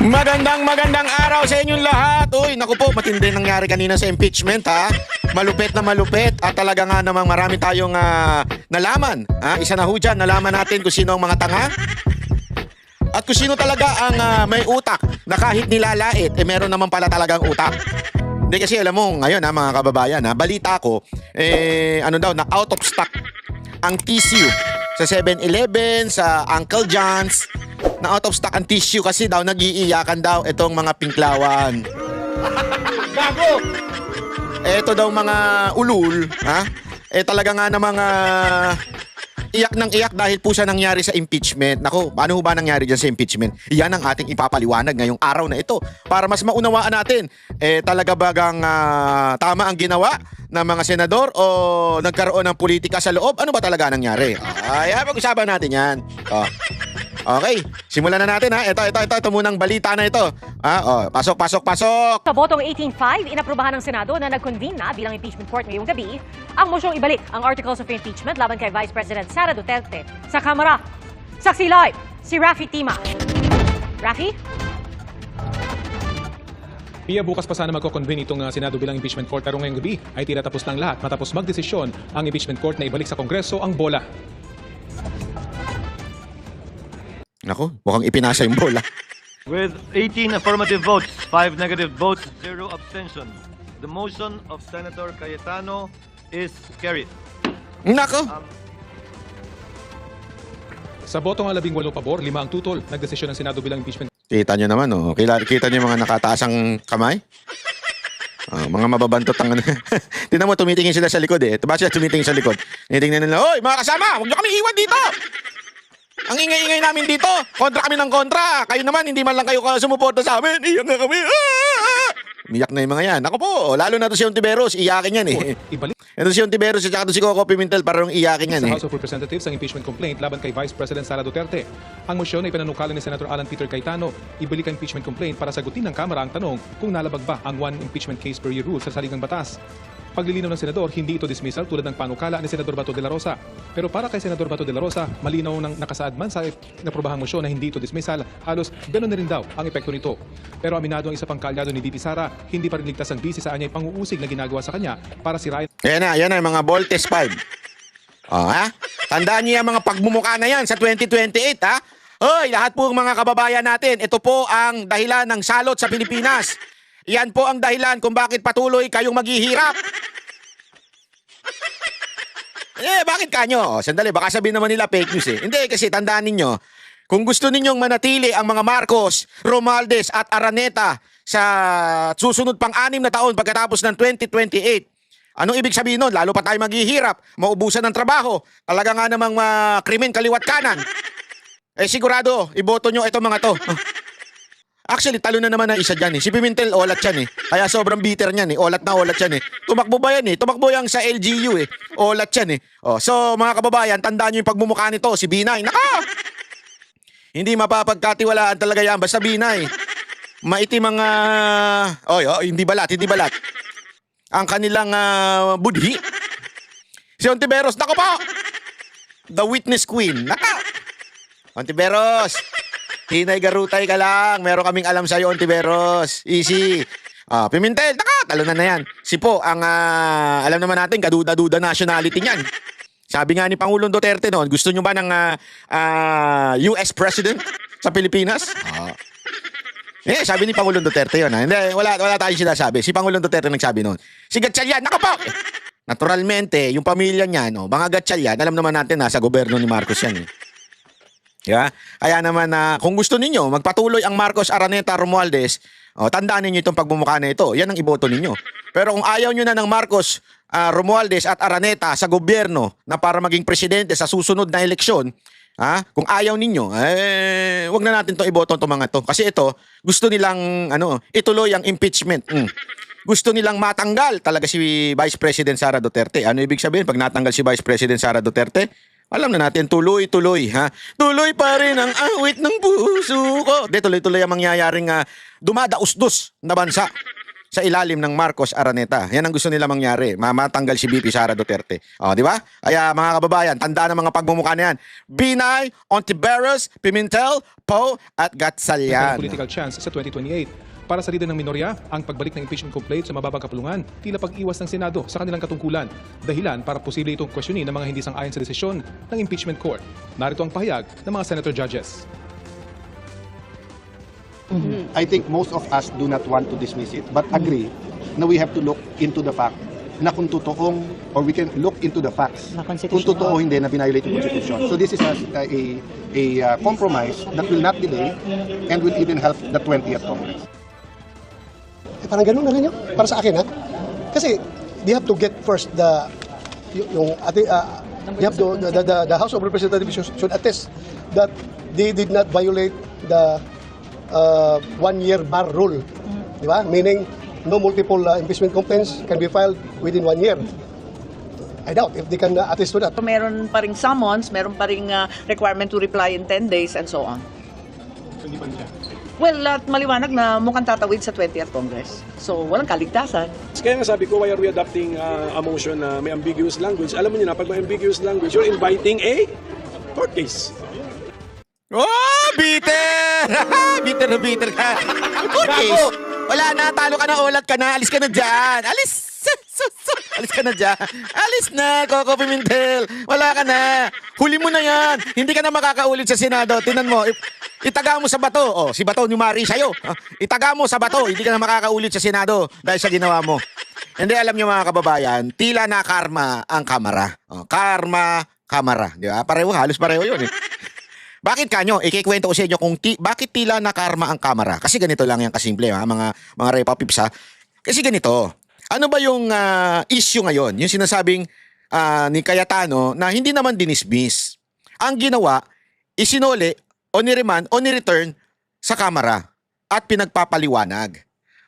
Magandang araw sa inyong lahat. Uy, naku po, matindi nangyari kanina sa impeachment ha. Malupit na malupit at talaga nga namang marami tayong nalaman. Isa na ho dyan, nalaman natin kung sino ang mga tanga. At kung sino talaga ang may utak na kahit nilalait, meron naman pala talagang utak. Hindi kasi alam mo, ngayon mga kababayan, balita ko, na out of stock ang tissue sa 7-Eleven, sa Uncle John's, na out of stock ang tissue kasi daw nag-iiyakan daw itong mga pinklawan. Gago! Ito daw mga ulul, talaga nga namang iyak ng iyak dahil po siya nangyari sa impeachment. Nako, ano ba nangyari dyan sa impeachment? Yan ang ating ipapaliwanag ngayong araw na ito para mas maunawaan natin. Talaga bagang tama ang ginawa ng mga senador o nagkaroon ng politika sa loob? Ano ba talaga nangyari? Pag-usapan natin yan. Okay, simulan na natin ha. Ito munang balita na ito. Pasok. Sa botong 18-5, inaprubahan ng Senado na nag-convene na bilang impeachment court ngayong gabi ang mosyong ibalik ang articles of impeachment laban kay Vice President Sara Duterte sa Kamara. Saksi live, si Rafi Tima. Rafi? Pia, bukas pa sana magko-convene itong Senado bilang impeachment court pero ngayong gabi ay tila tapos ng lahat matapos magdesisyon ang impeachment court na ibalik sa Kongreso ang bola. Nako, mukhang ipinasa yung bola. With 18 affirmative votes, 5 negative votes, 0 abstention, the motion of Senator Cayetano is carried. Nako! Sa botong 18 pabor, 5 ang tutol. Nagdesisyon ng Senado bilang impeachment. Kita nyo naman, kita nyo yung mga nakataas ang kamay? Mga mababantot ang Tingnan mo, tumitingin sila sa likod eh. Ba sila tumitingin sa likod? Tingnan nila, "Hoy, mga kasama, huwag nyo kami iwan dito! Ang ingay-ingay namin dito! Kontra kami ng kontra! Kayo naman, hindi man lang kayo sumuporta sa amin! Iyak nga kami! Umiyak na yung mga yan. Ako po, lalo na to si Ontiveros, iyakin yan eh. Ibalik Ito si Ontiveros at saka to si Coco Pimentel, parang iyakin yan sa eh. House of Representatives ang impeachment complaint laban kay Vice President Sara Duterte. Ang motion ay pinanukala ni Senator Alan Peter Cayetano. Ibalik ang impeachment complaint para sagutin ng Kamara ang tanong kung nalabag ba ang one impeachment case per year rule sa saligang batas. Paglilinaw ng Senador, hindi ito dismissal tulad ng panukala ni Senador Bato de la Rosa. Pero para kay Senador Bato de la Rosa, malinaw nang nakasaad man sa naprobahang motion na hindi ito dismissal, halos ganoon na rin daw ang epekto nito. Pero aminado ang isa pang kaalyado ni VP Sara, hindi pa rin ligtas ang busy sa anyay pang-uusig na ginagawa sa kanya para sirain. Yan na yung mga Voltes 5. Tandaan niyo yung mga pagmumukha na yan sa 2028 ha. Hoy, lahat po mga kababayan natin, ito po ang dahilan ng salot sa Pilipinas. Yan po ang dahilan kung bakit patuloy kayong maghihirap. Bakit kanyo? Sandali, baka sabihin naman nila fake news eh. Hindi, kasi tandaan ninyo, kung gusto ninyong manatili ang mga Marcos, Romualdez at Araneta sa susunod pang 6 na taon pagkatapos ng 2028, anong ibig sabihin nun? Lalo pa tayo maghihirap, maubusan ng trabaho, talaga nga namang krimen kaliwat kanan. Sigurado, iboto nyo itong mga to. Actually, talo na naman ang isa dyan eh. Si Pimentel, olat yan eh. Kaya sobrang bitter niyan eh. Olat yan eh. Tumakbo ba yan eh? Tumakbo yan sa LGU eh. Olat yan eh. So, mga kababayan, tandaan nyo yung pagmumukha nito. Si Binay. Naka! Hindi mapapagkatiwalaan talaga yan. Basta Binay. Maitim ang... hindi balat. Ang kanilang budhi. Si Ontiveros. Nako po! The witness queen. Naka! Ontiveros! Hinay garutay ka lang. Meron kaming alam sa'yo, Ontiveros. Easy. Pimentel, talo na yan. Si Po, ang alam naman natin, kaduda-duda nationality niyan. Sabi nga ni Pangulong Duterte noon, gusto nyo ba ng US President sa Pilipinas? Sabi ni Pangulong Duterte yun. Hindi, wala tayong sinasabi. Si Pangulong Duterte nagsabi noon. Si Gatchalian, po! Naturalmente, yung pamilya niya, mga Gatchalian, alam naman natin nasa gobyerno ni Marcos yan eh. Yeah? Kaya naman kung gusto ninyo magpatuloy ang Marcos, Araneta, Romualdez, tandaan ninyo itong pagmumukha na ito. Yan ang iboto ninyo. Pero kung ayaw nyo na ng Marcos, Romualdez at Araneta sa gobyerno na para maging presidente sa susunod na eleksyon, kung ayaw ninyo, wag na natin itong iboto itong mga to. Kasi ito, gusto nilang ituloy ang impeachment. Gusto nilang matanggal talaga si Vice President Sara Duterte. Ano ibig sabihin pag natanggal si Vice President Sara Duterte? Alam na natin, tuloy-tuloy, Tuloy pa rin ang awit ng puso ko. Tuloy-tuloy ang mangyayaring dumadausdos na bansa. sa ilalim ng Marcos Araneta. Yan ang gusto nila mangyari. Matanggal si VP Sara Duterte. O, di ba? Kaya mga kababayan, tandaan ang mga pagmumukha na yan. Binay, Ontiveros, Pimentel, Poe, at Gatchalian. Political chance sa 2028. Para sa lider ng minorya, ang pagbalik ng impeachment complaint sa mababang kapulungan, tila pag-iwas ng Senado sa kanilang katungkulan. Dahilan para posible itong questionin ng mga hindi sang-ayon sa desisyon ng impeachment court. Narito ang pahayag ng mga senator judges. I think most of us do not want to dismiss it, but agree na we have to look into the fact na kung totoong, or we can look into the facts, kung totoo hindi na violate yung Constitution. So this is a compromise that will not delay and will even help the 20th Congress. Parang ganun na rin yun, para sa akin ha. Kasi they have to get first the House of Representatives should attest that they did not violate the 1-year bar rule. Di ba? Meaning, no multiple impeachment complaints can be filed within 1 year. I doubt if they can attest to that. Meron pa ring summons, meron pa ring requirement to reply in 10 days and so on. Hindi pa siya. Well, maliwanag na mukhang tatawid sa 20th Congress. So, walang kaligtasan. Kaya nga sabi ko, why are we adopting a motion na may ambiguous language? Alam mo niyo na, pag may ambiguous language, you're inviting a court case. Oh, bitter! Bitter na bitter ka. Okay. Wala na, talo ka na, ulat ka na, alis ka na dyan. Alis! Alis ka na dyan. Alis na, Coco Pimentel. Wala ka na. Huli mo na yan. Hindi ka na makakaulit sa Senado. Tinan mo, itaga mo sa bato. Oh, si Bato Numari sa'yo. Itaga mo sa bato. Hindi ka na makakaulit sa Senado dahil sa ginawa mo. Hindi, alam niyo mga kababayan, tila na karma ang kamara. Oh, karma, kamara. Di ba? Pareho, halos pareho yun eh. Bakit kanyo? Ikikwento ko sa inyo kung bakit tila na karma ang kamera. Kasi ganito lang yan kasimple, ha? Mga Repa Pips, ha? Kasi ganito. Ano ba yung issue ngayon? Yung sinasabing ni Cayetano na hindi naman dinismiss. Ang ginawa, isinole o ni-remand o ni-return sa kamera at pinagpapaliwanag.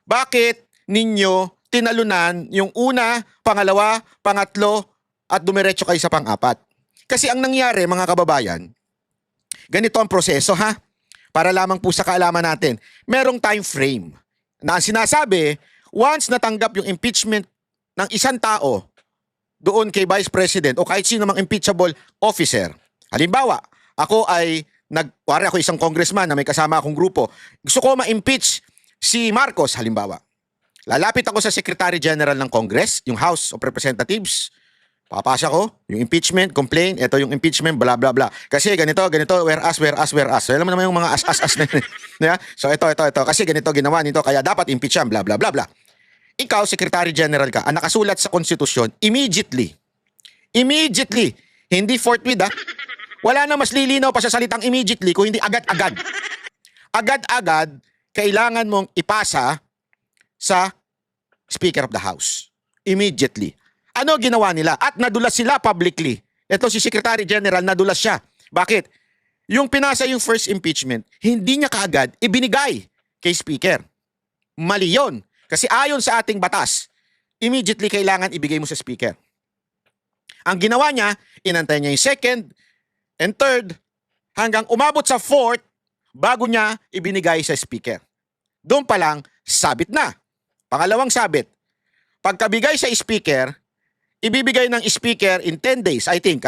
Bakit ninyo tinalunan yung una, pangalawa, pangatlo at dumiretso kayo sa pang-apat? Kasi ang nangyari, mga kababayan, ganito ang proseso ha. Para lamang po sa kaalaman natin. Merong time frame na sinasabi, once natanggap yung impeachment ng isang tao doon kay Vice President o kahit sino mang impeachable officer. Halimbawa, ako ako isang congressman na may kasama akong grupo. Gusto ko ma-impeach si Marcos halimbawa. Lalapit ako sa Secretary General ng Congress, yung House of Representatives. Papasa ko, yung impeachment, complaint, ito yung impeachment, bla bla bla. Kasi ganito, whereas. So, alam mo naman yung mga as na yun. Yeah? So, ito. Kasi ganito ginawa nito, kaya dapat impeach yan, bla bla bla bla. Ikaw, Secretary General ka, ang nakasulat sa konstitusyon, immediately, hindi forthwith ha. Wala na mas lilinaw pa sa salitang immediately, kung hindi agad-agad. Agad-agad, kailangan mong ipasa sa Speaker of the House. Immediately. Ano ginawa nila? At nadulas sila publicly. Ito si Secretary General, nadulas siya. Bakit? Yung pinasa yung first impeachment, hindi niya kaagad ibinigay kay Speaker. Mali yun. Kasi ayon sa ating batas, immediately kailangan ibigay mo sa Speaker. Ang ginawa niya, inantay niya yung second and third hanggang umabot sa fourth bago niya ibinigay sa Speaker. Doon pa lang, sabit na. Pangalawang sabit, pagkabigay sa Speaker, ibibigay ng Speaker in 10 days, I think.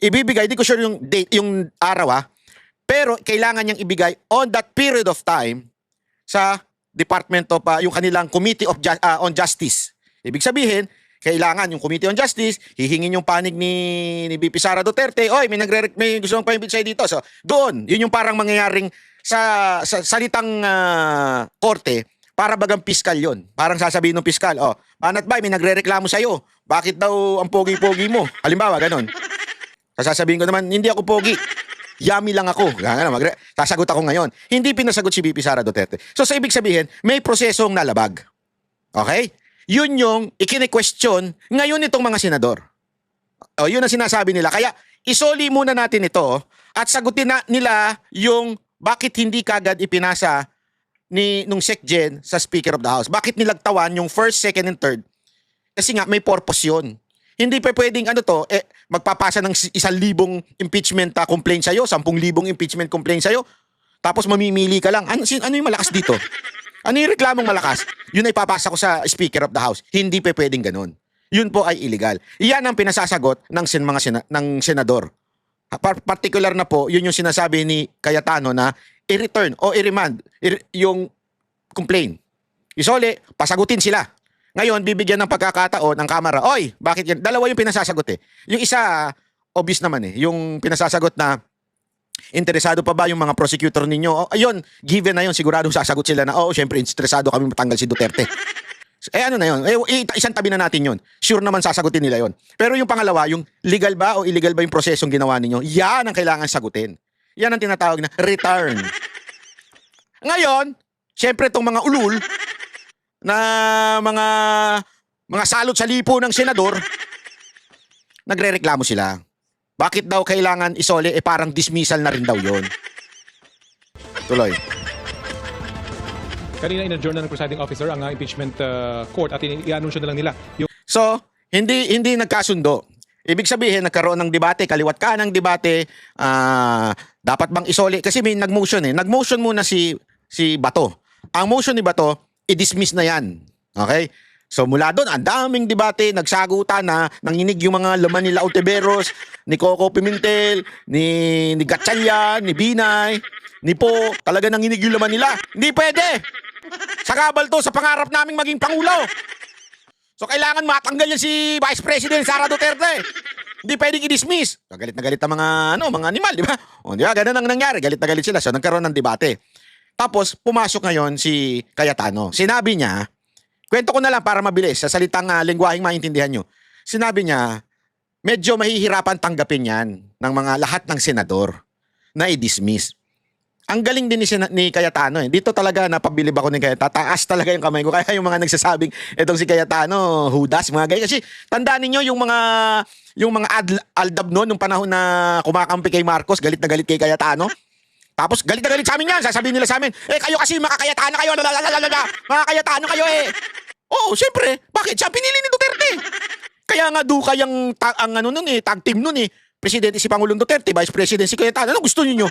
Ibibigay, di ko sure yung date, yung araw. Pero kailangan niyang ibigay on that period of time sa Department of, yung kanilang Committee on Justice. Ibig sabihin, kailangan yung Committee on Justice, hihingin yung panig ni VP Sara Duterte, oy, may gusto mong pa-impeach sa'yo dito. So, doon, yun yung parang mangyayaring sa salitang korte, para bagang piskal yun. Parang sasabihin ng piskal, Manat Bay, may nagre-reklamo sa'yo. Bakit daw ang pogi-pogi mo? Halimbawa, ganun. Sasabihin ko naman, hindi ako pogi. Yummy lang ako. Sasagot ako ngayon. Hindi pinasagot si VP Sara Duterte. So, sa ibig sabihin, may prosesong nalabag. Okay? Yun yung ikine-question ngayon itong mga senador. Yun ang sinasabi nila. Kaya, isoli muna natin ito at sagutin nila yung bakit hindi kagad ipinasa nung SecGen sa Speaker of the House. Bakit nilagtawan yung first, second, and third? Kasi nga, may purpose yun. Hindi pa pwedeng magpapasa ng 1,000 impeachment complaint sa'yo, 10,000 impeachment complaint sa'yo, tapos mamimili ka lang. Ano yung malakas dito? Ano yung reklamong malakas? Yun ay papasa ko sa Speaker of the House. Hindi pa pwedeng ganun. Yun po ay illegal. Iyan ang pinasasagot ng ng senador. Particular na po, yun yung sinasabi ni Cayetano na i-return o i-remand yung complaint. Isole, pasagutin sila. Ngayon, bibigyan ng pagkakataon ng Kamara. Oy, bakit yan? Dalawa yung pinasasagot eh. Yung isa, obvious naman eh. Yung pinasasagot na interesado pa ba yung mga prosecutor ninyo? O, ayun, given na yun, sigurado sasagot sila na, syempre, interesado kami matanggal si Duterte. Ano na yun? Isang tabi na natin yun. Sure naman sasagutin nila yun. Pero yung pangalawa, yung legal ba o illegal ba yung prosesong ginawa ninyo? Yan ang kailangan sagutin. Yan ang tinatawag na return. Ngayon, syempre itong mga ulul na mga salot sa lipo ng senador, nagrereklamo sila. Bakit daw kailangan isole? Parang dismissal na rin daw yon. Tuloy. Kanina in-adjourn na ng presiding officer ang impeachment court at i-anunsyo na lang nila yung So, hindi nagkasundo. Ibig sabihin, nagkaroon ng debate, kaliwat ka ng debate, dapat bang isole? Kasi may nag-motion eh. Nag-motion muna si Bato. Ang motion ni Bato, i-dismiss na yan. Okay? So mula doon, ang daming debate, nagsagutan na, nanginig yung mga laman nila Ontiveros, ni Coco Pimentel, ni Gatchalian, ni Binay, ni Po, talaga nanginig yung laman nila. Hindi pwede! Sa kabal to, sa pangarap naming maging Pangulo. So kailangan matanggal yan si Vice President Sara Duterte. Hindi pwedeng i-dismiss. Galit na galit ang mga animal, di ba? O, di ba? Ganun ang nangyari. Galit na galit sila. So nagkaroon ng debate. Tapos, pumasok ngayon si Cayetano. Sinabi niya, kwento ko na lang para mabilis, sa salitang lengguaheng maintindihan nyo. Sinabi niya, medyo mahihirapan tanggapin yan ng mga lahat ng senador na i-dismiss. Ang galing din ni Cayetano eh. Dito talaga napabilib ako ni Cayetano. Taas talaga yung kamay ko. Kaya yung mga nagsasabing, etong si Cayetano, hudas, mga ganyan. Kasi tandaan ninyo yung mga aldab noon, nung panahon na kumakampi kay Marcos, galit na galit kay Cayetano. Tapos galit na galit sa amin yan. Sasabihin nila sa amin, kayo kasi makakayatano kayo. Makakayatano kayo eh. Oo, siyempre. Bakit? Siya pinili ni Duterte. Kaya nga Dukay ang tag team nun eh. Presidente si Pangulong Duterte, Vice President si Cayetano. Ano gusto niyo?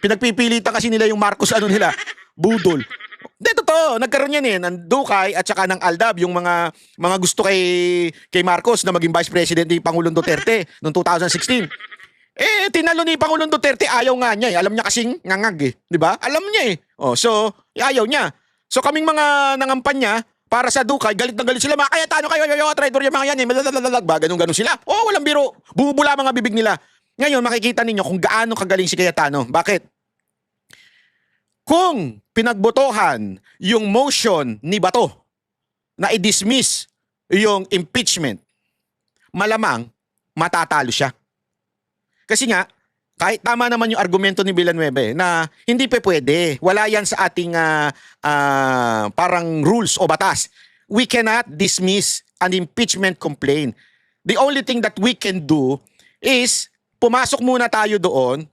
Pinagpipilitan kasi nila yung Marcos nila. Budol. Hindi, totoo. Nagkaroon yan eh. Ng Dukay at saka ng Aldab. Yung mga gusto kay Marcos na maging Vice President ni Pangulong Duterte noong 2016. Tinalo ni Pangulong Duterte, ayaw nga niya eh. Alam niya kasing ngangag eh. Di ba? Alam niya eh. So, ayaw niya. So, kaming mga nangampanya para sa Dukay, galit na galit sila. Mga Cayetano kayo, traitor yung mga yan eh. Ganun sila. Walang biro. Bubula mga bibig nila. Ngayon, makikita ninyo kung gaano kagaling si Cayetano. Bakit? Kung pinagbotohan yung motion ni Bato na i-dismiss yung impeachment, malamang matatalo siya. Kasi nga, kahit tama naman yung argumento ni Villanueva na hindi pa pwede, wala yan sa ating parang rules o batas. We cannot dismiss an impeachment complaint. The only thing that we can do is pumasok muna tayo doon,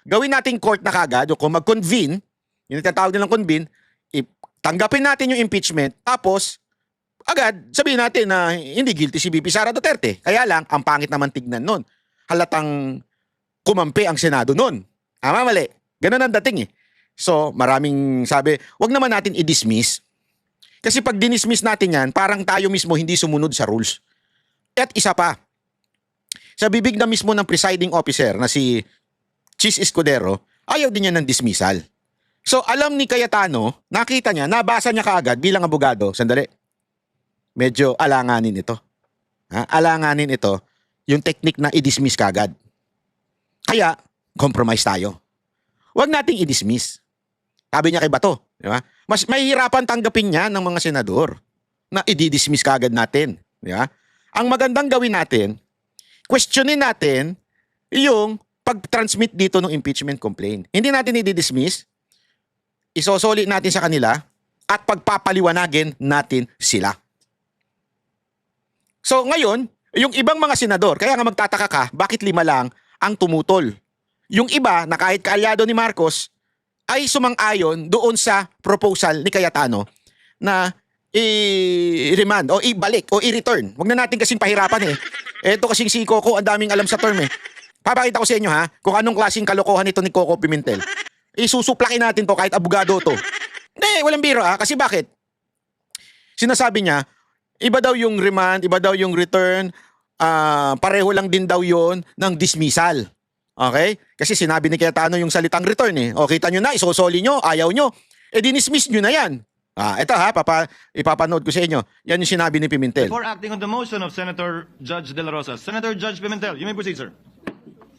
gawin natin court na kagad, o kung mag-convene, yung tatawag nilang convene, tanggapin natin yung impeachment, tapos agad sabihin natin na hindi guilty si VP Sara Duterte. Kaya lang, ang pangit naman tignan nun. Halatang kumampi ang Senado nun. Mali. Ganun ang dating eh. So, maraming sabi, wag naman natin i-dismiss. Kasi pag dinismiss natin yan, parang tayo mismo hindi sumunod sa rules. At isa pa, sa bibig na mismo ng presiding officer na si Chis Escudero, ayaw din niya ng dismissal. So, alam ni Cayetano, nakita niya, nabasa niya kaagad bilang abogado, sandali, medyo alanganin ito. Alanganin ito yung technique na i-dismiss kagad. Kaya, compromise tayo. Huwag nating i-dismiss. Sabi niya kay Bato, di ba? Mas mahihirapan tanggapin niya ng mga senador na i-dismiss kagad natin. Di ba? Ang magandang gawin natin, questionin natin yung pag-transmit dito ng impeachment complaint. Hindi natin i-dismiss, isosoli natin sa kanila, at pagpapaliwanagin natin sila. So ngayon, yung ibang mga senador, kaya nga magtataka ka, bakit 5 lang ang tumutol? Yung iba na kahit kaalyado ni Marcos ay sumang-ayon doon sa proposal ni Cayetano na i-remand o ibalik o i-return. Huwag na natin kasing pahirapan eh. Ito kasing si Coco, ang daming alam sa term eh. Papakita ko sa inyo kung anong klaseng kalokohan ito ni Coco Pimentel. Isusuplakin natin to kahit abogado to. Hindi, walang biro kasi bakit? Sinasabi niya, iba daw yung remand, iba daw yung return, pareho lang din daw yon ng dismissal. Okay? Kasi sinabi ni Cayetano yung salitang return eh. O kita nyo na, isosoli nyo, ayaw nyo. Dinismiss nyo na yan. Ito ipapanood ko sa inyo. Yan yung sinabi ni Pimentel. Before acting on the motion of Senator Judge De La Rosa, Senator Judge Pimentel, you may proceed, sir.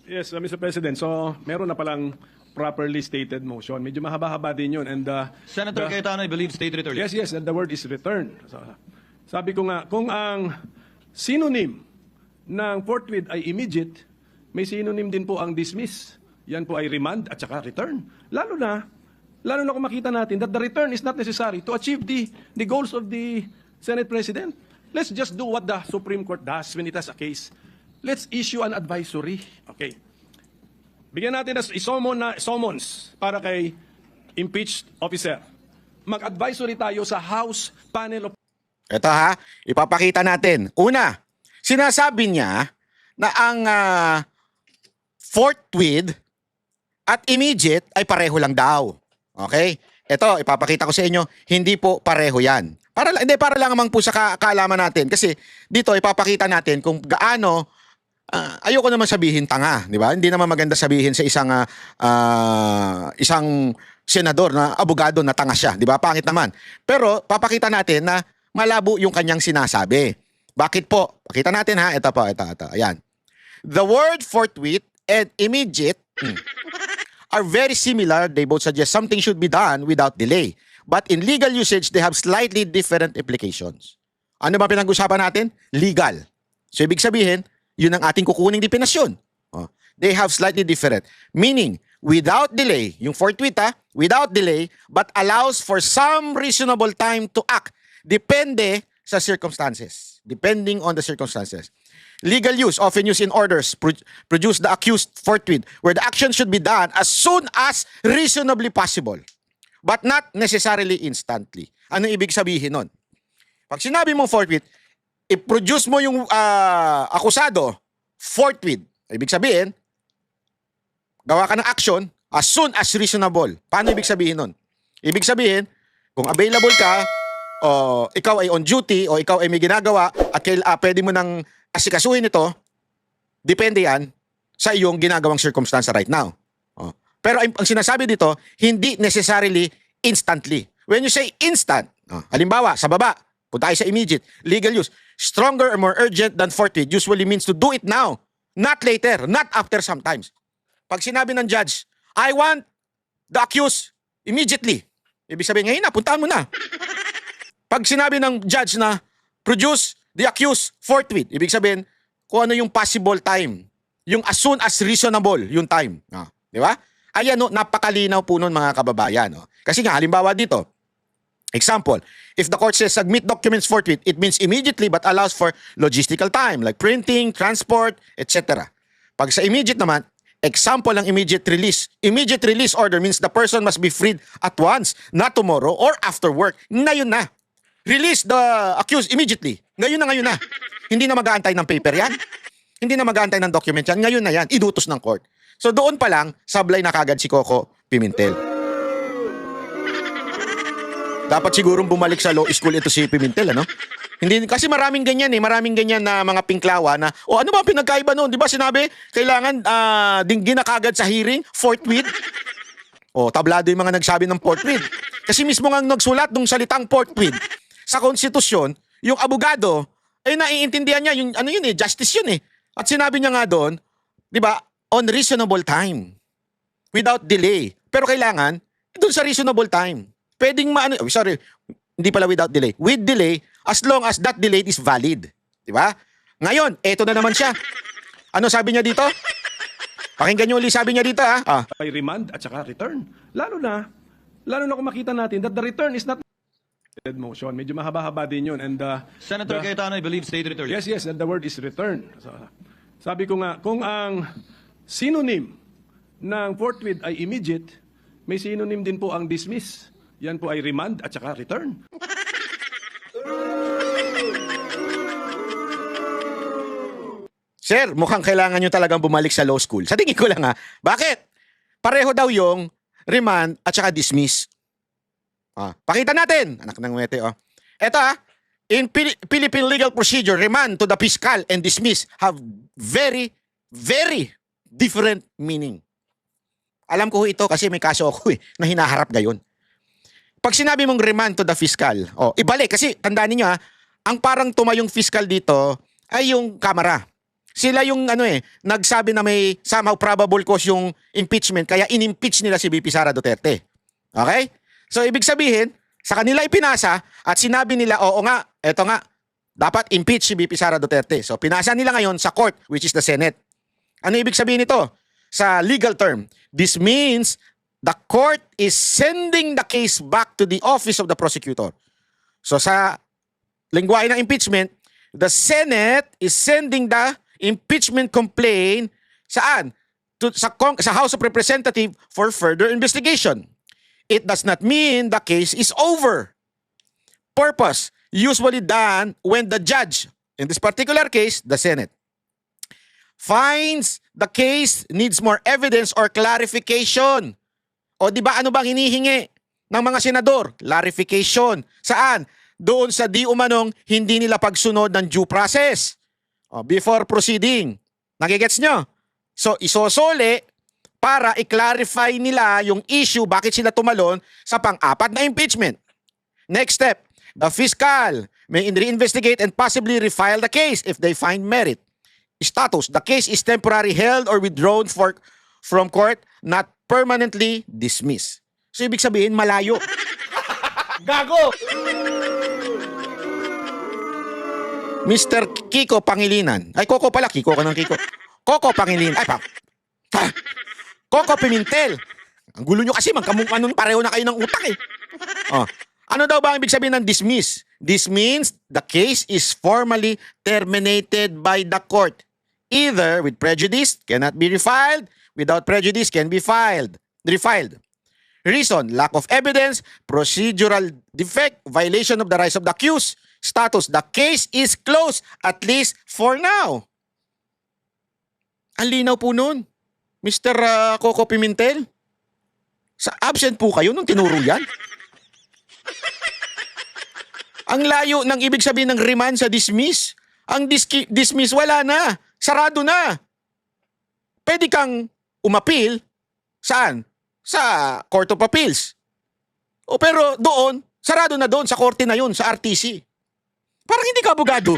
Yes, Mr. President. So, meron na palang properly stated motion. Medyo mahaba-haba din yun. And, Senator Cayetano, I believe, state return. yes, and the word is return. So, sabi ko nga, kung ang synonym ng forthwith ay immediate, may synonym din po ang dismiss. Yan po ay remand at saka return. Lalo na kung makita natin that the return is not necessary to achieve the goals of the Senate President. Let's just do what the Supreme Court does when it has a case. Let's issue an advisory. Okay. Bigyan natin ng summons para kay impeached officer. Mag-advisory tayo sa House Panel of... Ito ipapakita natin. Una, sinasabi niya na ang forthwith at immediate ay pareho lang daw. Okay? Ito, ipapakita ko sa inyo, hindi po pareho yan. Para lang naman po sa kaalaman natin. Kasi dito, ipapakita natin kung gaano, ayoko naman sabihin tanga, di ba? Hindi naman maganda sabihin sa isang senador na abogado na tanga siya, di ba? Pangit naman. Pero, papakita natin na malabo yung kanyang sinasabi. Bakit po? Pakita natin ito po, ito. Ayan. The word forthwith and immediate are very similar. They both suggest something should be done without delay. But in legal usage, they have slightly different implications. Ano ba pinag-usapan natin? Legal. So, ibig sabihin, yun ang ating kukuning definasyon. They have slightly different. Meaning, without delay, yung forthwith without delay, but allows for some reasonable time to act. Depende sa circumstances. Depending on the circumstances. Legal use, often used in orders, produce the accused forthwith, where the action should be done as soon as reasonably possible, but not necessarily instantly. Ano ibig sabihin nun? Pag sinabi mong forthwith, i-produce mo yung akusado, forthwith. Ibig sabihin, gawa ka ng action as soon as reasonable. Paano ibig sabihin nun? Ibig sabihin, kung available ka, o ikaw ay on duty, o ikaw ay may ginagawa, at pwede mo nang asikasuhin ito, depende yan sa iyong ginagawang circumstance right now. Pero ang sinasabi dito, hindi necessarily instantly. When you say instant, halimbawa, sa baba, punta tayo sa immediate, legal use, stronger or more urgent than forthwith usually means to do it now, not later, not after sometimes. Pag sinabi ng judge, I want the accused immediately, ibig sabihin, ngayon na, puntahan mo na. Pag sinabi ng judge na produce the accused forthwith, ibig sabihin, kung ano yung possible time. Yung as soon as reasonable yung time. Di ba? Ayan, napakalinaw po nun mga kababayan. Kasi nga, halimbawa dito, example, if the court says submit documents forthwith, it means immediately but allows for logistical time like printing, transport, etc. Pag sa immediate naman, example ng immediate release. Immediate release order means the person must be freed at once, not tomorrow or after work. Ngayon na. Release the accused immediately. Ngayon na. Hindi na mag-aantay ng paper yan. Hindi na mag-aantay ng document yan. Ngayon na yan. Inutos ng court. So doon pa lang, sablay na kagad si Coco Pimentel. Dapat sigurong bumalik sa law school ito si Pimentel, ano? Hindi, kasi maraming ganyan maraming ganyan na mga pinklawa na, ano ba ang pinagkaiba noon? Di ba sinabi, kailangan dinggin na kagad sa hearing, forthwith? Tablado yung mga nagsabi ng forthwith. Kasi mismo nga nagsulat ng salitang forthwith sa konstitusyon, yung abogado, naiintindihan niya, yung justice yun At sinabi niya nga doon, di ba, on reasonable time. Without delay. Pero kailangan, doon sa reasonable time. Pwedeng hindi pala without delay. With delay, as long as that delay is valid. Di ba? Ngayon, eto na naman siya. Ano sabi niya dito? Pakinggan niyo ulit sabi niya dito Ay remand at saka return. Lalo na kung makita natin that the return is not motion. Medyo mahaba-haba din yun. And, Senator Cayetano, I believe, state return. yes, and the word is return. So, sabi ko nga, kung ang synonym ng forthwith ay immediate, may synonym din po ang dismiss. Yan po ay remand at saka return. Sir, mukhang kailangan nyo talagang bumalik sa law school. Sa tingin ko lang Bakit? Pareho daw yung remand at saka dismiss. Pakita natin. Anak ng wete, oh. Ito, in Philippine legal procedure, remand to the fiscal and dismiss have very, very different meaning. Alam ko ito kasi may kaso ako na hinaharap gayon. Pag sinabi mong remand to the fiscal, ibalik. Kasi tandaan niyo ang parang tumayong fiscal dito ay yung Kamara. Sila yung nagsabi na may somehow probable cause yung impeachment kaya in-impeach nila si VP Sara Duterte. Okay? So ibig sabihin, sa kanila ipinasa at sinabi nila, oo nga, eto nga, dapat impeach si VP Sara Duterte. So pinasa nila ngayon sa court, which is the Senate. Ano ibig sabihin nito? Sa legal term, this means the court is sending the case back to the office of the prosecutor. So sa lengguwahe ng impeachment, the Senate is sending the impeachment complaint saan? Sa House of Representatives for further investigation. It does not mean the case is over. Purpose, usually done when the judge, in this particular case, the Senate, finds the case needs more evidence or clarification. O di ba ano bang hinihingi ng mga senador? Clarification. Saan? Doon sa di umanong hindi nila pagsunod ng due process. Before proceeding. Nagigets nyo? So isosole para i-clarify nila yung issue bakit sila tumalon sa pang-apat na impeachment. Next step, the fiscal may reinvestigate and possibly refile the case if they find merit. Status, the case is temporarily held or withdrawn from court, not permanently dismissed. So ibig sabihin, malayo. Gago! Mr. Kiko Pangilinan. Ay, Coco pala. Kiko ka ng Kiko. Coco Pangilinan. Coco Pimentel. Ang gulo nyo kasi, magkamukha nun, pareho na kayo ng utak eh. Ano daw ba ang ibig sabihin ng dismiss? This means the case is formally terminated by the court. Either with prejudice, cannot be refiled. Without prejudice, can be refiled. Reason, lack of evidence, procedural defect, violation of the rights of the accused. Status, the case is closed, at least for now. Ang linaw po nun, Mr. Coco Pimentel. Sa absent po kayo nung tinuro yan. Ang layo ng ibig sabihin ng remand sa dismiss. Ang dismiss, wala na. Sarado na. Pwede kang umapil. Saan? Sa Court of Appeals. Pero doon, sarado na doon sa korte na yun, sa RTC. Parang hindi ka abogado.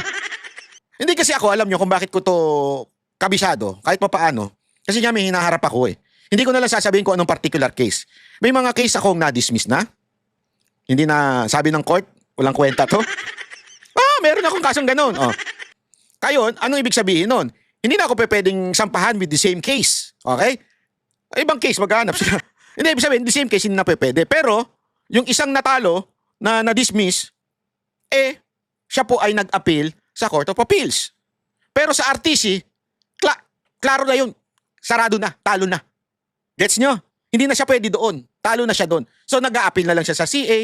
Hindi kasi ako, alam nyo kung bakit ko to kabisado, kahit pa paano. Kasi nga may hinaharap ako eh. Hindi ko na lang sasabihin kung anong particular case. May mga case akong na-dismiss na. Hindi na sabi ng court, walang kwenta to. Meron akong kasong ganun. Kayon, anong ibig sabihin nun? Hindi na ako pwedeng sampahan with the same case. Okay? Ibang case, maghanap sila. Hindi, ibig sabihin, the same case, hindi na pwede. Pero, yung isang natalo na na-dismiss, siya po ay nag-appeal sa Court of Appeals. Pero sa RTC, klaro na yun. Sarado na, talo na. Gets nyo? Hindi na siya pwede doon. Talo na siya doon. So nag-a-appeal na lang siya sa CA.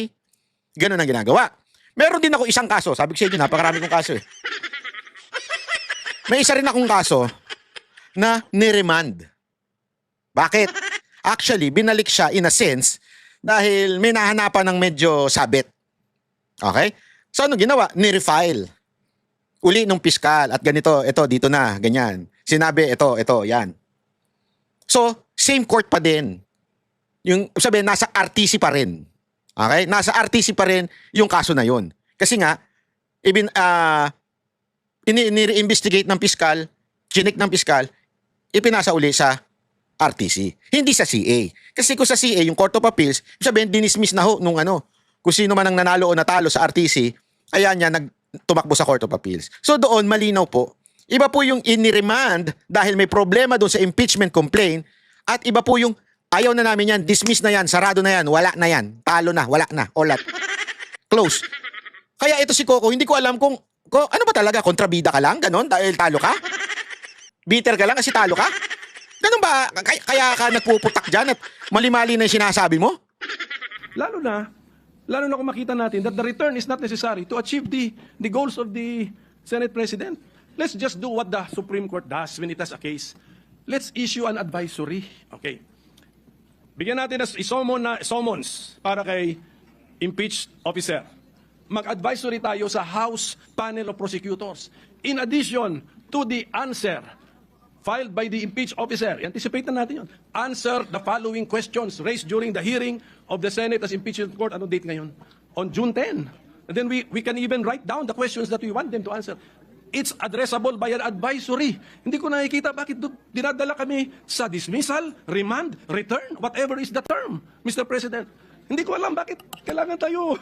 Ganun ang ginagawa. Meron din ako isang kaso. Sabi ko sa inyo, napakarami kong kaso eh. May isa rin akong kaso na niremand. Bakit? Actually, binalik siya in a sense dahil may nahanapan ng medyo sabit. Okay? So ano ginawa? Ni-refile. Uli nung piskal at ganito, ito, dito na, ganyan. Sinabi, ito, yan. So, same court pa din. Yung sabi, nasa RTC pa rin. Okay? Nasa RTC pa rin yung kaso na yun. Kasi nga, ini-investigate ng piskal, chinik ng piskal, ipinasa uli sa RTC. Hindi sa CA. Kasi kung sa CA, yung Court of Appeals, sabihin, dinismiss na ho nung kung sino man ang nanalo o natalo sa RTC, ayan niya, tumakbo sa Court of Appeals. So doon, malinaw po. Iba po yung iniremand dahil may problema doon sa impeachment complaint at iba po yung ayaw na namin yan, dismiss na yan, sarado na yan, wala na yan, talo na, wala na, olat. Close. Kaya ito si Coco, hindi ko alam kung ano ba talaga, kontrabida ka lang, ganon, dahil talo ka? Bitter ka lang kasi talo ka? Ganon ba? Kaya ka nagpuputak dyan at mali-mali na yung sinasabi mo? Lalo na kung makita natin that the return is not necessary to achieve the goals of the Senate President. Let's just do what the Supreme Court does when it has a case. Let's issue an advisory. Okay. Bigyan natin ng summons para kay impeached officer. Mag-advisory tayo sa House Panel of Prosecutors. In addition to the answer filed by the impeached officer, anticipate na natin yun. Answer the following questions raised during the hearing of the Senate as impeachment court. Anong date ngayon? On June 10. And then we can even write down the questions that we want them to answer. It's addressable by an advisory. Hindi ko nakikita bakit dinadala kami sa dismissal, remand, return, whatever is the term, Mr. President. Hindi ko alam bakit kailangan tayo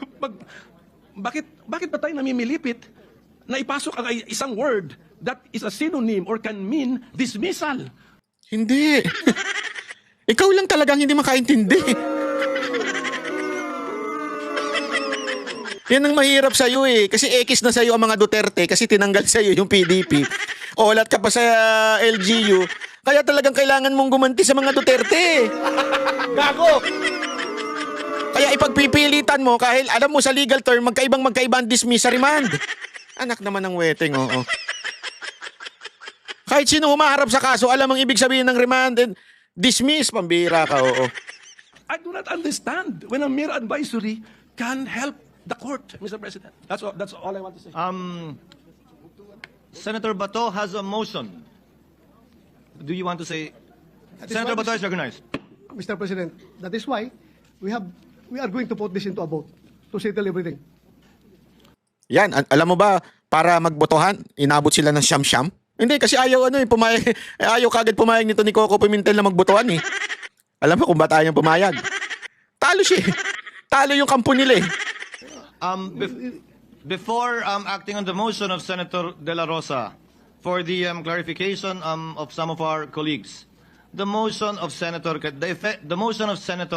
bakit ba tayo namimilipit na ipasok ang isang word that is a synonym or can mean dismissal. Hindi. Ikaw lang talagang hindi makaintindi. Yan ang mahirap sa'yo eh. Kasi ekis na sa'yo ang mga Duterte kasi tinanggal sa'yo yung PDP. Olat ka pa sa LGU. Kaya talagang kailangan mong gumanti sa mga Duterte. Gago! Kaya ipagpipilitan mo kahit alam mo sa legal term magkaibang dismiss sa remand. Anak naman ng weteng, oo. Kahit sino humaharap sa kaso, alam ang ibig sabihin ng remand and dismiss, pambira ka, oo. I do not understand when a mere advisory can help the court, Mr. President. That's all I want to say. Senator Bato has a motion. Do you want to say? Senator Bato is recognized. Mr. President, that is why we are going to put this into a vote to settle everything. Yan, alam mo ba, para magbotohan, inabot sila ng siyam-siyam? Hindi, kasi ayaw ayaw kagad pumayag nito ni Coco Pimentel na magbotohan eh. Alam mo kung ba tayong pumayag? Talo siya eh. Talo yung kampo nila eh. Before acting on the motion of Senator De La Rosa for the clarification of some of our colleagues, the motion of Senator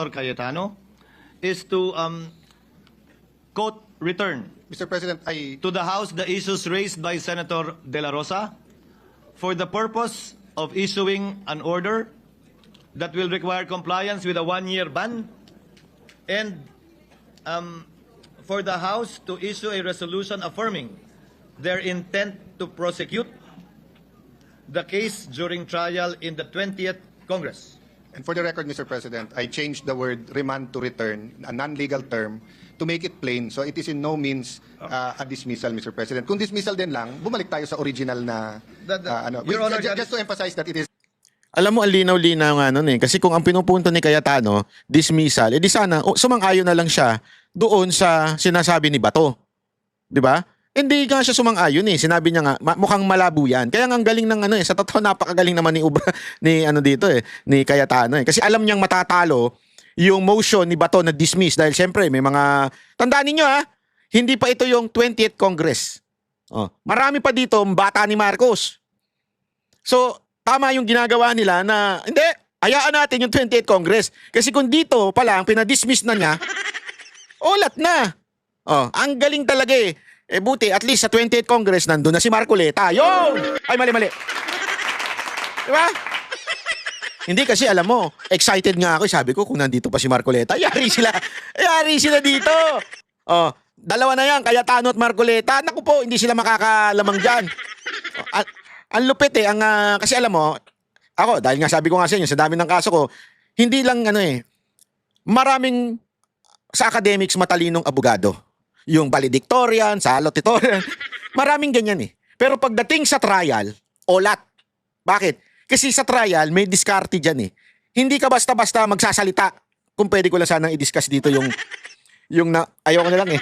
Cayetano is to quote return Mr. President, to the House the issues raised by Senator De La Rosa for the purpose of issuing an order that will require compliance with a 1-year ban and for the House to issue a resolution affirming their intent to prosecute the case during trial in the 20th Congress. and for the record, Mr. President, I changed the word remand to return, a non-legal term, to make it plain. So it is in no means a dismissal, Mr. President. Kung dismissal din lang, bumalik tayo sa original na Your Honor, just to emphasize that it is. Alam mo, ang linaw-linaw nga nun eh. Kasi kung ang pinupunto ni Cayetano, dismissal, edi sana, sumang-ayon na lang siya doon sa sinasabi ni Bato. Di ba? Hindi nga siya sumang-ayon eh. Sinabi niya nga, mukhang malabo yan. Kaya nga ang galing ng sa totoo napakagaling naman ni Cayetano eh. Kasi alam niyang matatalo yung motion ni Bato na dismiss dahil syempre may mga, tandaan ninyo hindi pa ito yung 20th Congress. Marami pa dito bata ni Marcos. So, tama yung ginagawa nila na, hindi, hayaan natin yung 28th Congress. Kasi kung dito pa lang, pinadismiss na niya, ulat na. Ang galing talaga eh. Buti, at least sa 28th Congress, nandun na si Marcoleta. Yun! Ay, mali. Diba? Hindi kasi, alam mo, excited nga ako. Sabi ko, kung nandito pa si Marcoleta, yari sila dito. Dalawa na yan, Cayetano at Marcoleta. Naku po, hindi sila makakalamang dyan. Ang lupit eh, kasi alam mo, ako, dahil nga sabi ko nga sa inyo, sa dami ng kaso ko, hindi lang maraming sa academics matalinong abogado. Yung valedictorian, salutatorian, maraming ganyan eh. Pero pagdating sa trial, olat. Bakit? Kasi sa trial, may diskarte dyan eh. Hindi ka basta-basta magsasalita. Kung pwede ko lang sanang i-discuss dito yung ayoko na lang eh.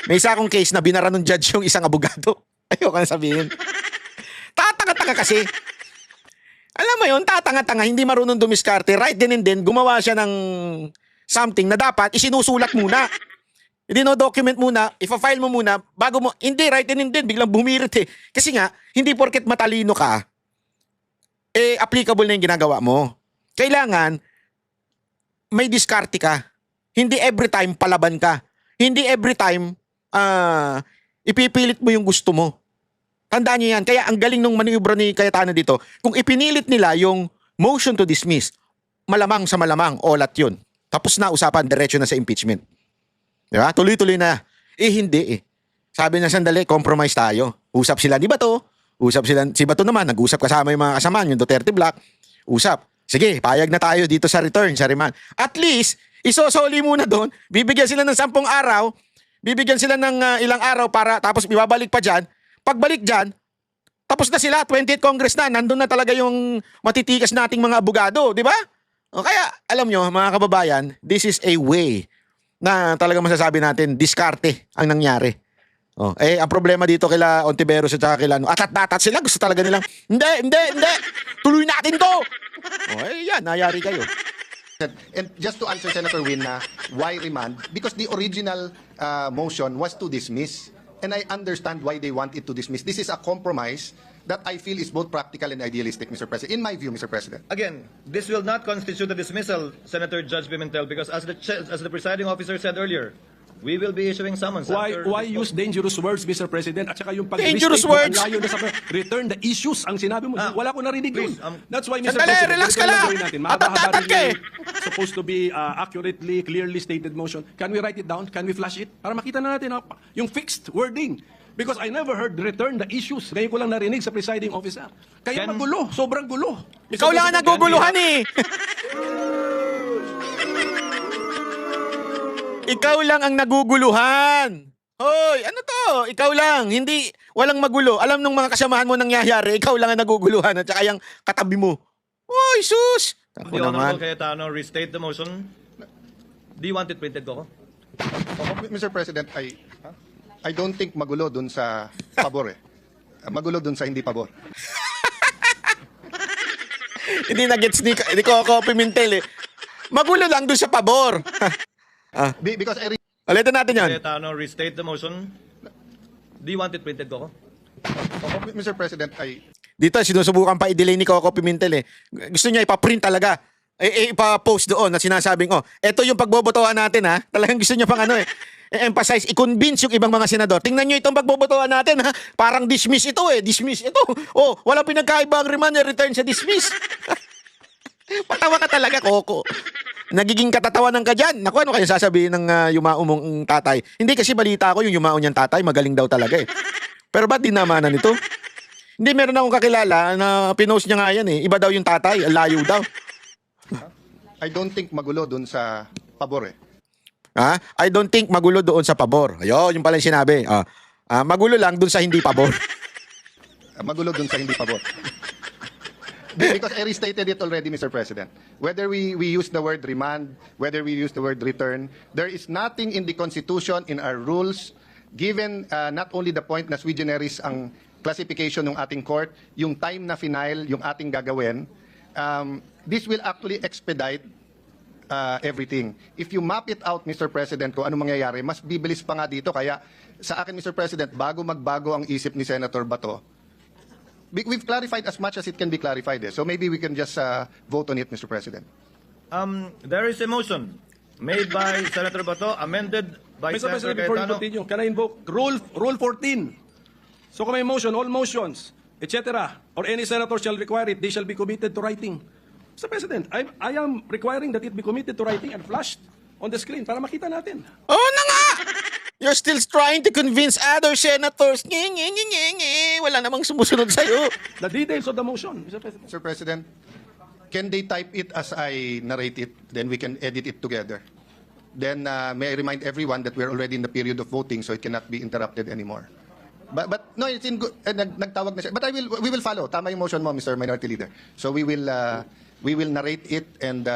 May isa akong case na binara ng judge yung isang abogado. Ayoko na sabihin. Tatanga-tanga kasi. Alam mo yun, tatanga-tanga, hindi marunong dumiskarte. Right then and then, gumawa siya ng something na dapat isinusulat muna. Dino-document muna, ifa-file mo muna, bago mo, hindi, right then and then, biglang bumirit eh. Kasi nga, hindi porket matalino ka, applicable na yung ginagawa mo. Kailangan, may diskarte ka. Hindi every time palaban ka. Hindi every time, ipipilit mo yung gusto mo. Tandaan niyo yan. Kaya ang galing nung maniobra ni Cayetano dito, kung ipinilit nila yung motion to dismiss, malamang sa malamang, olat yun. Tapos na usapan, diretso na sa impeachment. Diba? Tuloy-tuloy na. Hindi eh. Sabi na sandali, compromise tayo. Usap sila ni Bato. Si Bato naman, nag-usap kasama yung mga kasamaan, yung Duterte Black. Usap. Sige, payag na tayo dito sa return, sa remand. At least, Isosoli muna doon, bibigyan sila ng 10 araw, bibigyan sila ng ilang araw para tapos ibabalik pa dyan. Pagbalik dyan, tapos na sila, 20th Congress na, nandun na talaga yung matitikas nating mga abogado, di ba? O kaya, alam nyo, mga kababayan, this is a way na talaga masasabi natin, diskarte ang nangyari. Oh, ang problema dito kila Ontiveros at saka kila atat sila, gusto talaga nilang, hindi, tuloy natin to. Yan, nayari kayo. And just to answer Senator Win na why remand, because the original motion was to dismiss. And I understand why they want it to dismiss. This is a compromise that I feel is both practical and idealistic, Mr. President. In my view, Mr. President. Again, this will not constitute a dismissal, Senator Judge Pimentel, because as the presiding officer said earlier, we will be issuing summons. Why use dangerous words, Mr. President? At saka yung Dangerous words? Ang layo na sa return the issues ang sinabi mo. Wala ko narinig please, yun. That's why, Mr. Sandali, President, relax ka lang. Atat ka eh. Supposed to be accurately, clearly stated motion. Can we write it down? Can we flash it? Para makita na natin yung fixed wording. Because I never heard return the issues. Ngayon ko lang narinig sa presiding officer. Kaya magulo, sobrang gulo. Ikaw lang ang naguguluhan eh. Ikaw lang ang naguguluhan. Hoy, ano to? Ikaw lang, hindi, walang magulo. Alam nung mga kasamahan mo nangyayari, ikaw lang ang naguguluhan at saka yung katabi mo. Hoy, sus! Ako The naman. Honorable Cayetano restate the motion. Do you want it printed, Coco? Mr. President, I don't think magulo dun sa pabor eh. Magulo dun sa hindi pabor. Hindi na-gets ni Coco Pimentel eh. Magulo lang doon sa pabor. Because I Ulitin natin yan. Cayetano restate the motion. Do you want it printed, Coco? Mr. President, Dito, sinusubukan pa i-delay ni Coco Pimentel eh. Gusto niya ipa-print talaga. Ipa-post doon na sinasabing, eto yung pagbobotohan natin ha. Talagang gusto niya pang emphasize, i-convince yung ibang mga senador. Tingnan nyo itong pagbobotohan natin ha. Parang dismiss ito eh. Dismiss ito. Wala pinagkaiba ang remand and return sa dismiss. Patawa ka talaga, Coco. Nagiging katatawanan ka dyan. Naku, ano kayo sasabihin ng yumaumong tatay? Hindi kasi balita ko yung yumaon niyang tatay, magaling daw talaga eh. Pero ba't dinamanan ito? Hindi, meron akong kakilala na pinost niya nga yan eh. Iba daw yung tatay, layo daw. I don't think magulo dun sa pabor eh. I don't think magulo doon sa pabor. Ayun, yung pala yung sinabi. Magulo lang doon sa hindi pabor. Magulo dun sa hindi pabor. Because I restated it already, Mr. President. Whether we use the word remand, whether we use the word return, there is nothing in the Constitution, in our rules, given not only the point na sui generis ang classification ng ating court, yung time na final, yung ating gagawin, this will actually expedite everything. If you map it out, Mr. President, kung ano mangyayari, mas bibilis pa nga dito. Kaya sa akin, Mr. President, bago magbago ang isip ni Senator Bato, we've clarified as much as it can be clarified. So maybe we can just vote on it, Mr. President. There is a motion made by Senator Bato, amended by Mr. Senator President, before you Cayetano. continue, can I invoke Rule 14? So kung may motion, all motions, etc., or any senator shall require it, they shall be committed to writing. Mr. President, I am requiring that it be committed to writing and flashed on the screen para makita natin. Na nga! You're still trying to convince other senators. Wala namang sumusunod sa'yo. The details of the motion, Mr. President. Mr. President, can they type it as I narrate it? Then we can edit it together. Then may I remind everyone that we're already in the period of voting, so it cannot be interrupted anymore. But no, it's in good. Nagtawag na siya. But we will follow. Tama yung motion mo, Mr. Minority Leader. So we will narrate it and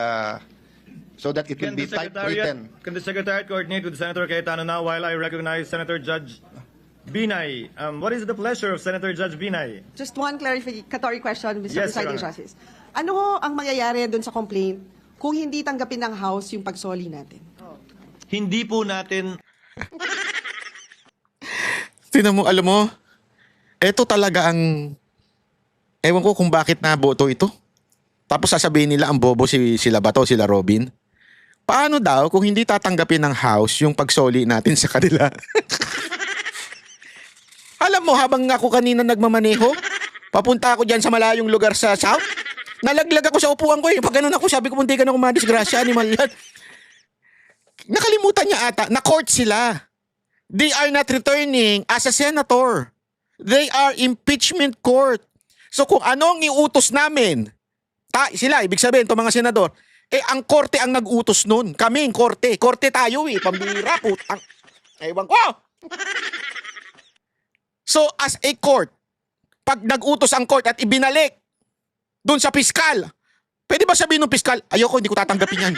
so that it will be typed written. Can the Secretariat coordinate with Senator Cayetano now while I recognize Senator Judge Binay? What is the pleasure of Senator Judge Binay? Just one clarificatory question, Mr. Yes, Your Presiding Honor. Justice. Ano ho ang mangyayari doon sa complaint kung hindi tanggapin ng House yung pagsoli natin? Hindi po natin Tingnan mo, alam mo, eto talaga ang, ewan ko kung bakit naboto ito. Tapos sasabihin nila ang bobo sila Bato, sila Robin. Paano daw kung hindi tatanggapin ng House yung pagsoli natin sa kanila? Alam mo, habang ako kanina nagmamaneho, papunta ako dyan sa malayong lugar sa South, nalaglag ako sa upuan ko eh. Pag ganun ako, sabi ko, munti ka na kumadisgrasya, animal yan. Nakalimutan niya ata, na court sila. They are not returning as a senator. They are impeachment court. So kung ano ang iutos namin, sila, ibig sabihin, itong mga senador, Eh, ang korte ang nag-utos nun. Kami, korte. Korte tayo eh. Pambira, putang. Ewan ko. So, as a court, pag nag-utos ang court at ibinalik dun sa piskal, pwede ba sabihin ng piskal, ayoko, hindi ko tatanggapin yan.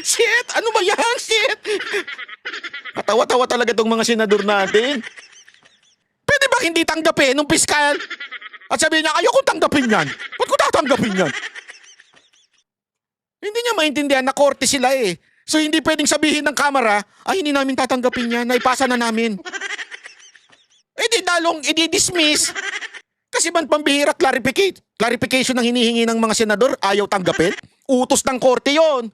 Shit! Ano ba yan? Shit! Katawa-tawa talaga tong mga senador natin. Pwede ba hindi tanggapin ng piskal? At sabihin niya, ayoko tanggapin yan. Ba't ko tatanggapin yan? Hindi niya maintindihan na korte sila eh. So hindi pwedeng sabihin ng kamera, ay hindi namin tatanggapin yan, naipasa na namin. Eh di dalong i-dismiss. Kasi man pambihira, clarification ng hinihingi ng mga senador, ayaw tanggapin. Utos ng korte yon.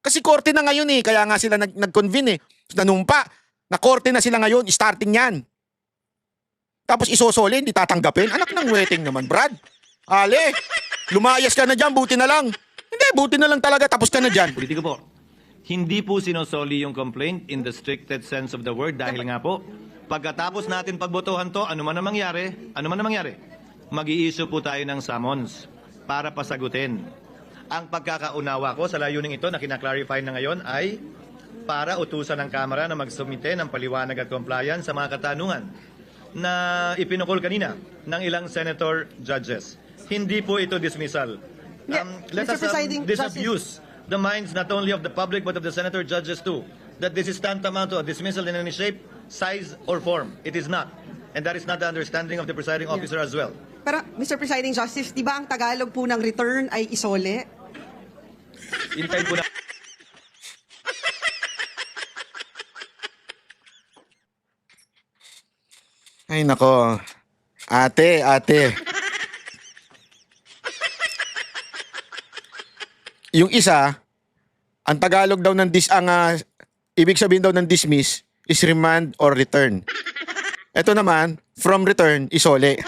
Kasi korte na ngayon eh, kaya nga sila nag-convene eh. Nanumpa, na korte na sila ngayon, starting yan. Tapos isosole, hindi tatanggapin. Anak ng wedding naman, Brad. Ale, lumayas ka na dyan, buti na lang. Hindi, buti na lang talaga, tapos ka na dyan. Politiko po, hindi po sinosoli yung complaint in the stricted sense of the word dahil nga po, pagkatapos natin pagbotohan to, ano man na mangyari, mag-i-issue po tayo ng summons para pasagutin. Ang pagkakaunawa ko sa layuning ito na kinaklarify na ngayon ay para utusan ng Kamara na magsumite ng paliwanag at compliance sa mga katanungan na ipinukol kanina ng ilang senator judges. Hindi po ito dismissal. Let Mr. us Presiding disabuse the minds not only of the public but of the senator judges too, that this is tantamount to a dismissal in any shape, size, or form. It is not. And that is not the understanding of the presiding officer as well. Pero, Mr. Presiding Justice, di ba ang Tagalog po ng return ay isole? Intend po na Ay nako. Ate. Yung isa, ang Tagalog daw ng ibig sabihin daw ng dismiss is remand or return. Ito naman, from return, isole.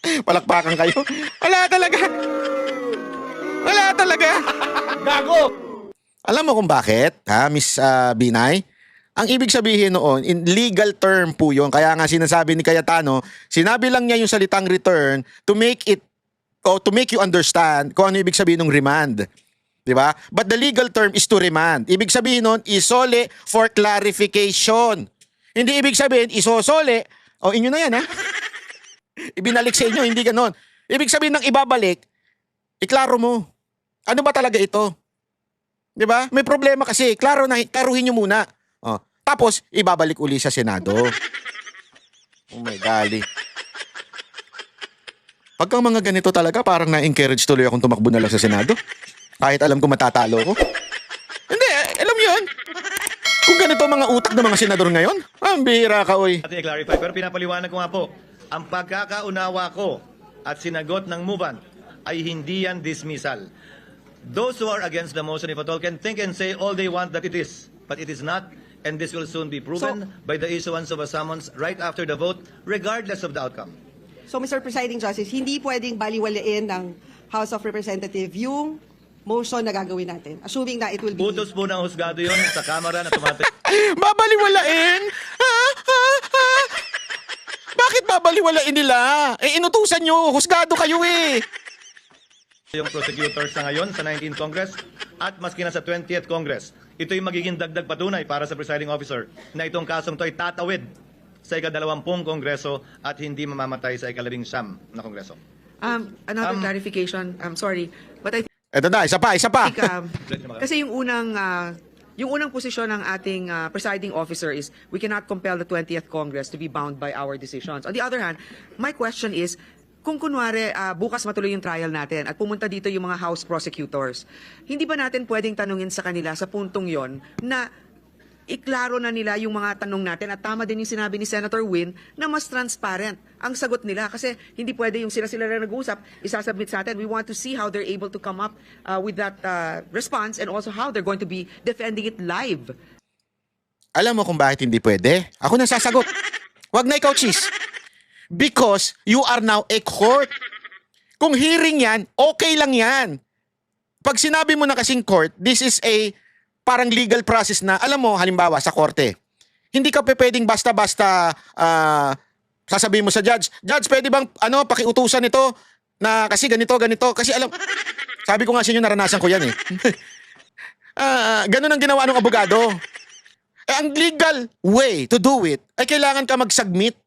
Palakpakan kayo. Wala talaga. Gago! Alam mo kung bakit, ha, Miss Binay? Ang ibig sabihin noon, in legal term po yun, kaya nga sinasabi ni Cayetano, sinabi lang niya yung salitang return to make you understand kung ano ibig sabihin ng remand. Diba? But the legal term is to remand. Ibig sabihin nun, isole for clarification. Hindi ibig sabihin, isosole, inyo na yan ha. Ibinalik sa inyo, hindi ganon. Ibig sabihin ng ibabalik, iklaro mo. Ano ba talaga ito? Diba? May problema kasi, klaruhin nyo muna. Tapos, ibabalik uli sa Senado. Oh my golly. Pagka mga ganito talaga, parang na-encourage tuloy akong tumakbo na lang sa Senado. Kahit alam ko matatalo ko. Hindi, alam yun. Kung ganito mga utak ng mga senador ngayon, ang bihira ka, oy. natin i-clarify. Pero pinapaliwanag ko nga po, ang pagkakaunawa ko at sinagot ng movement ay hindi yan dismissal. Those who are against the motion, if at all, can think and say all they want that it is. But it is not. And this will soon be proven by the issuance of a summons right after the vote, regardless of the outcome. So, Mr. Presiding Justice, hindi pwedeng baliwalain ng House of Representatives yung motion na gagawin natin. Assuming na it will be... Utos po ng husgado yun sa Kamara na tumatay. Babaliwalain? Bakit babaliwalain nila? Inutusan nyo. Husgado kayo eh. Yung prosecutors na ngayon sa 19th Congress at maski na sa 20th Congress. Ito yung magiging dagdag patunay para sa presiding officer na itong kasong to ay tatawid sa ika-20 Kongreso at hindi mamamatay sa ika-19 na Kongreso. Another clarification, I'm sorry, but I Eto na, isa pa. think, kasi yung unang posisyon ng ating presiding officer is we cannot compel the 20th Congress to be bound by our decisions. On the other hand, my question is, kung kunwari bukas matuloy yung trial natin at pumunta dito yung mga House prosecutors, hindi ba natin pwedeng tanungin sa kanila sa puntong yon na iklaro na nila yung mga tanong natin at tama din yung sinabi ni Senator Win na mas transparent ang sagot nila kasi hindi pwede yung sila lang nag-uusap, isasubmit sa atin. We want to see how they're able to come up with that response and also how they're going to be defending it live. Alam mo kung bakit hindi pwede? Ako nang sasagot. Wag na ikaw, Cheese. Because you are now a court. Kung hearing yan, okay lang yan. Pag sinabi mo na kasing court, this is a parang legal process na, alam mo, halimbawa sa korte, hindi ka pwedeng basta-basta sasabihin mo sa judge, pwede bang pakiutusan ito na kasi ganito, kasi alam, Sabi ko nga sa inyo, naranasan ko yan eh. Ganun ang ginawa ng abogado. Ang legal way to do it ay kailangan ka mag-submit.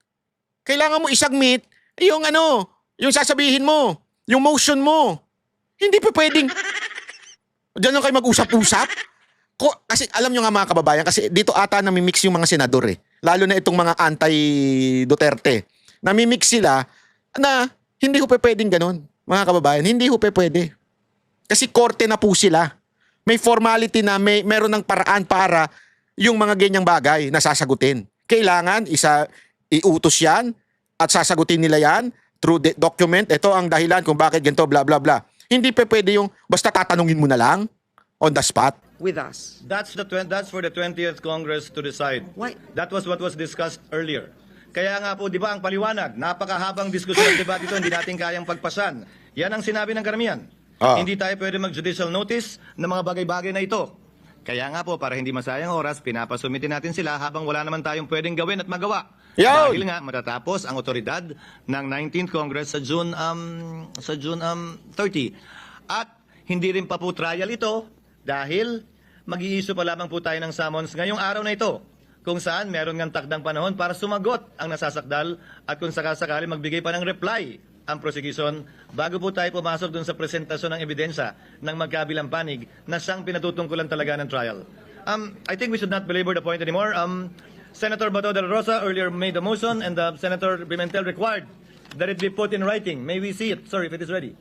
Kailangan mo i-submit yung yung sasabihin mo, yung motion mo. Hindi pa pwedeng diyan lang kayo mag-usap-usap. Kasi alam nyo nga mga kababayan, kasi dito ata namimix yung mga senador eh. Lalo na itong mga anti-Duterte. Namimix sila na hindi ko pa pwedeng ganun, mga kababayan. Hindi ko pa pwede. Kasi korte na po sila. May formality na meron ng paraan para yung mga ganyang bagay na sasagutin. Kailangan iutos yan at sasagutin nila yan through the document. Ito ang dahilan kung bakit ganito, bla bla bla. Hindi pa pwede yung basta tatanungin mo na lang on the spot. With us. That's for the 20th Congress to decide. Why? That was what was discussed earlier. Kaya nga po, di ba, ang paliwanag, napakahabang diskusyon at debate ito, hindi natin kayang pagpasan. Yan ang sinabi ng karamihan. Hindi tayo pwede mag-judicial notice ng mga bagay-bagay na ito. Kaya nga po, para hindi masayang oras, pinapasumitin natin sila habang wala naman tayong pwedeng gawin at magawa. Dahil nga, matatapos ang otoridad ng 19th Congress sa June 30. At hindi rin pa po trial ito dahil mag-iiso pa lamang po tayo ng summons ngayong araw na ito, kung saan meron ng takdang panahon para sumagot ang nasasakdal at kung sakasakali magbigay pa ng reply ang prosecution bago po tayo pumasok dun sa presentasyon ng ebidensya ng magkabilang panig na siyang pinatutungkulan talaga ng trial. I think we should not belabor the point anymore. Senator Bato de la Rosa earlier made the motion and Senator Pimentel required that it be put in writing. May we see it, sir, if it is ready?